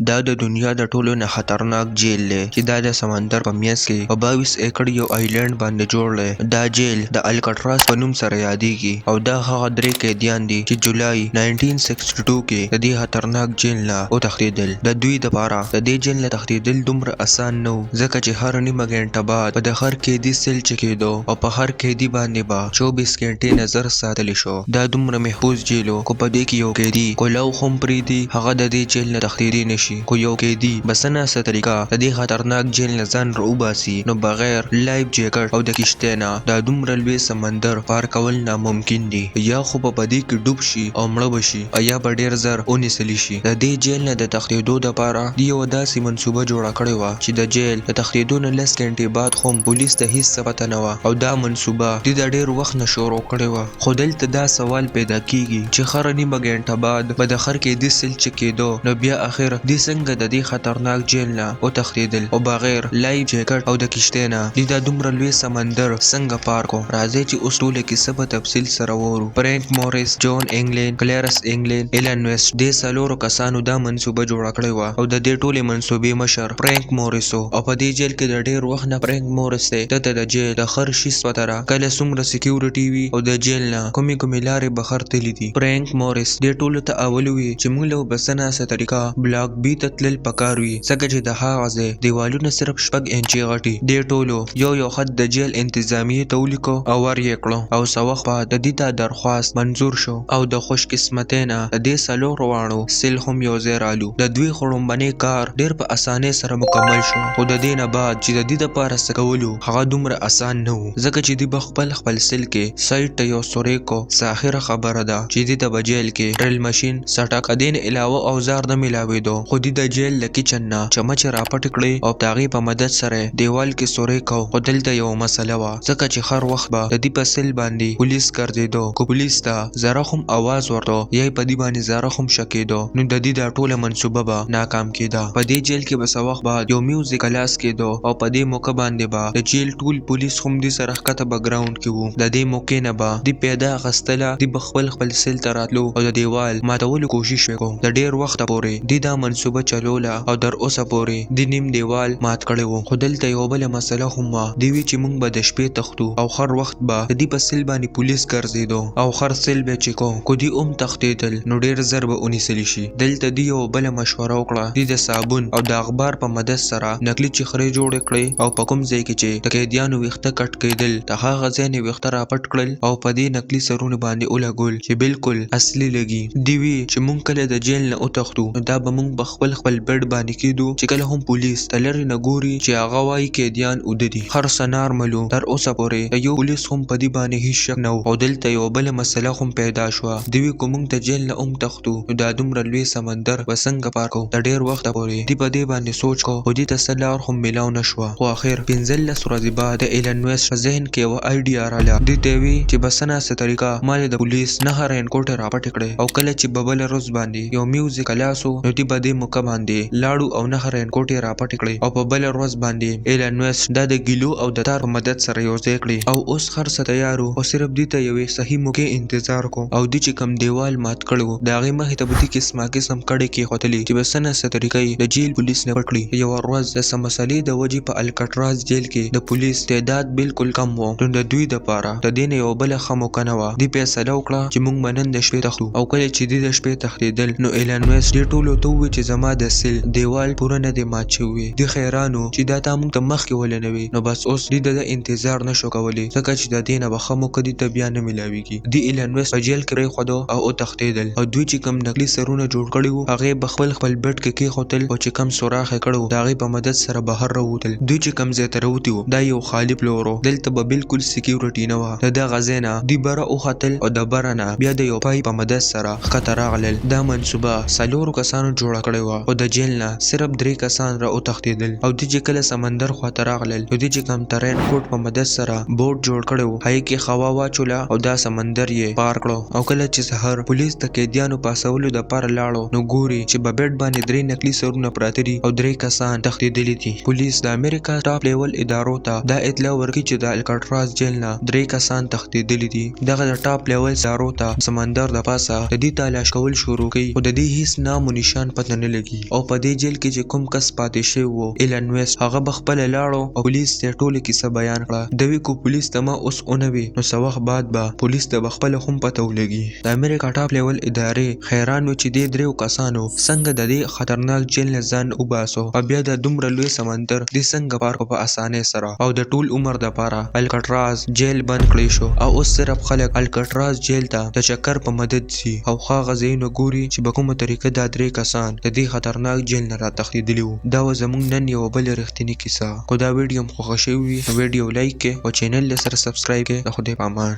دا د دنیا د ټولو نه خطرناک جیل دی چې دا د سمندر په منځ کې په 22 ایکړ یو آیلینډ باندې جوړ دی. دا جیل د الکټراس په نوم سره یادېږي او دا هغه 3 قیدیان دي چې جولای 1962 کې د دې خطرناک جیل نه وتښتېدل. د دوی دپاره د دې جیل نه تښتېدل دومره اسان نه و، ځکه چې هر نیمه ګنټه بعد به د هر قیدي سیل چک کېدو او په هر قیدي باندې به 24 ګنټې نظر ساتلی شو. دا دومره محفوظ جیل و، خو په دې کې یو قیدي کولو هم پرېږدي هغه د دې جیل نه تښتېدی نشي. خو یو قیدي به څه ناسته طریقه د دې خطرناک جیل نه ځان راوباسي، نو بغیر لایف جیکټ او د کشتۍ نه دا دومره لوی سمندر پار کول ناممکن دي. یا خو به په دې کې ډوب شي او مړه به شي، یا به ډېر زر ونیسلی شي. د دې جیل نه د تښتېدو دپاره دوی یوه داسې منصوبه جوړه کړې وه چې د جیل د تښتېدو نه 10 ګنټې بعد هم پولیس ته هیڅ څه پته نه وه، او دا منصوبه دوی د ډېر وخت نه شروع کړې وه. خو دلته دا سوال پیدا کېږي چې هره نیمه ګنټه بعد به د هر قیدي سیل چک کېدو، نو بیا اخر دوی څنګه د دې خطرناک جیل نه وتښتېدل او بغیر لایف جیکټ او د کشتۍ نه دوی دا دومره لوی سمندر څنګه پار کړو؟ راځئ چې اوس ټوله کیسه په تفصیل سره وورو. فرانک موریس، جون انګلین، کلیرس انګلین، ایلن ویسټ، دې څلورو کسانو دا منصوبه جوړه کړې وه او د دې ټولې منصوبې مشر فرانک موریس و. او په دې جیل کې د ډېر وخت نه فرانک موریس دی دته د جیل د هر شي سپتره کله څومره سکیورټي وي او د جیل نه کومې لارې بهر تللي دي. فرانک موریس دې ټولو ته اول وي چې موږ له بس ناسته طریقه بلاک بي ته تلل پکار وي، ځکه چې د هغه ځای دیوالونه صرف 6 انچې غټي. دې ټولو یو خط د جیل انتظامیې ته ولیکو او ور یې کړو، او څه وخت بعد د دې ته درخواست منظور شو او د خوش قسمتۍ نه د دې څلورو واړو سیل هم یو ځای رالو. د دوی خړومبنی کار ډېر په اسانۍ سره مکمل شو، خو د دې نه بعد چې د دې دپاره څه کولو هغه دومره اسان نه و، ځکه چې دوی به خپل سیل کې سایډ ته یو سورۍ کو. ظاهره خبره ده چې دې ته به جیل کې ډرل ماشین، سټک، دې نه علاوه اوزار نه میلاوېدو. خو دوی د جیل له کچن نه چمچې راپټې کړې او د هغې په مدد سره دیوال کې سورۍ کو. خو دلته یوه مسله وه، ځکه چې هر وخت به د دې په سیل باندې پولیس ګرځېدو، که پولیس ته ذره هم اواز ورته یا په دې باندې ذره هم شک کېدو، نو د دې دا ټوله منصوبه به ناکام کېده. په دې جیل کې به څه وخت بعد یو میوزیک کلاس کېدو او په دې موقع باندې به د جیل ټول پولیس هم دې سره ښکته بګراونډ کې وو. د دې موقع نه به دې پیدا اخیستله، دې به خپل سیل ته راتلو او د دیوال ماتولو کوشش وکړو. د ډېر وخته پورې دې دا منصوبه چلوله او در اوسه پورې دې نیم دیوال مات کړی وو. خو دلته یوه بله مسله هم وه، دې وی چې موږ به د شپې تښتو او هر وخت به د دې په سیل باندې پولیس ګرځېدو او هر سیل به چیکو. کو دې هم تښتېدل نو ډېر زر به ونیسلی شي. دلته دې یوه بله مشوره وکړه، دې د صابون او د اخبار په مدد سره نقلي چخرې جوړې کړې او په کوم ځای کې چې د قیدیانو ویښته کټ کېدل د هغه ځای نه ویښته راپټ کړل او په دې نقلي سرونو باندې ولګول چې بالکل اصلي لګي. دې وی چې موږ کله د جیل نه وتښتو نو دا به موږ په خپل بیډ باندې کېدو چې کله هم پولیس د لرې نه ګوري چې هغه وایي قیدیان اوده دي. هر څه نارمل و، تر اوسه پورې د یو پولیس هم په دې باندې هیڅ شک نه و. او دلته یوه بله مسله هم پیدا شوه، دې وی که موږ د جیل نه هم تښتو نو دا دومره لوی سمندر به څنګه پار کړو؟ د ډېر وخته پورې دې په دې باندې سوچ کو، خو دې ته څه لار هم میلاو نه شوه. خو اخر 15 ورځې بعد د ایلن ویسټ په ذهن کې یوه آیډیا راله. دې ته وی چې په څه ناسته طریقه ما د پولیس 9 رینکوټې راپټې کړې او کله چې په بله ورځ باندې یو میوزیک کلاس و نو دې په دې موقع باندې لاړو او 9 رینکوټې راپټې کړې او په بله ورځ باندې ایلن ویسټ دا د ګیلو او د تار په مدد سره یو ځای کړې. او اوس هر څه تیار و، او صرف دې ته یوې صحیح موقع انتظار کو. او دې چې کم دیوال مات کړی و د هغې مخې ته به دې قسم کړۍ کېښودلې چې په څه ناسته طریقه یې د جیل پولیس نه پټ کړي. یوه ورځ د څه مسلې د وجې په الکټراس جیل کې د پولیس تعداد بالکل کم و، نو د دوی دپاره د دې نه یوه بله ښه موقع نه وه. دې فیصله وکړه چې موږ به نن د شپې تښتو. او کله چې دې د شپې تښتېدل نو ایلن ویسټ دې ټولو ته وویل چې زما د سیل دیوال پوره نه دی مات شوی. دې حیران و چې دا تا موږ ته مخکې ولې نه وي. نو بس اوس دې د انتظار نه شو کولی، ځکه چې د دې نه به ښه موقع دې ته بیا نه میلاویږي. دې ایلن ویسټ په جیل کې پرېښودو او وتښتېدل. او دوی چې کوم نقلي سرونه جوړ کړي وو هغې به خپل بیډ کې کېښودل او چې کم سوراخ یې کړی و د هغې په مدد سره بهر راووتل. دوی چې کوم ځای ته راوتي وو دا یو خالي پلور و، دلته به بالکل سکیورټي نه وه. د دغه ځای نه دوی بره وختل او د بره نه بیا د یو پای په مدد سره ښکته راغلل. دا منصوبه 4 کسانو جوړه کړې وه، او د جیل نه صرف 3 کسان را وتښتېدل. او دوی چې کله سمندر خواته راغلل نو دوی چې کوم ترین کوټ په مدد سره بوټ جوړ کړی و هغې کې هوا واچوله او دا سمندر یې پار کړو. او کله چې سحر پولیس د قیدیانو پاسولو دپاره لاړو نو ګوري چې په بیډ باندې 3 نقلي سرونه پراته دي او 3 کسان تښتېدلي دي. پولیس د امریکا ټاپ لیول ادارو ته دا اطلاع ورکړي چې د الکټراس جیل نه 3 کسان تښتېدلي دي. دغه د ټاپ لیول ادارو ته سمندر د پاسه د دې تلاش کول شروع کړي، خو د دې هیڅ نام و نشان پته نه ولګي او په دې جیل کې چې کوم کس پاتې شوی وو ایلن ویسټ هغه بخپل لاړو او پولیس ته ټوله کیسه بیان کړه. دوی کو پولیس ته ما اوس اونوي نو څه وخت بعد به پولیس ته بخپل هم پته ولګي. د امریکا ټاپ لیول ادارې حیران و چې دې دریو کسانو څنګه د دې خطرناک جیل نه ځان وباسو او بیا د دومره لوی سمندر د څنګه پار په اسانه سره او د ټول عمر د پاره الکټراز جیل بند کړی شو او اوس صرف خلک الکټراز جیل ته د چکر په مدد سي او خاغه زینو ګوري چې په کومه طریقه دا درې کسان د دې خطرناک جیل نه را تښتیدلی وو. دا زموږ نن یو بل رښتینی کیسه. خو دا ویډیو مو خوښ شوی وي نو ویډیو لایک کړئ او چینل سره سبسکرایب کړئ. د خدای په امان.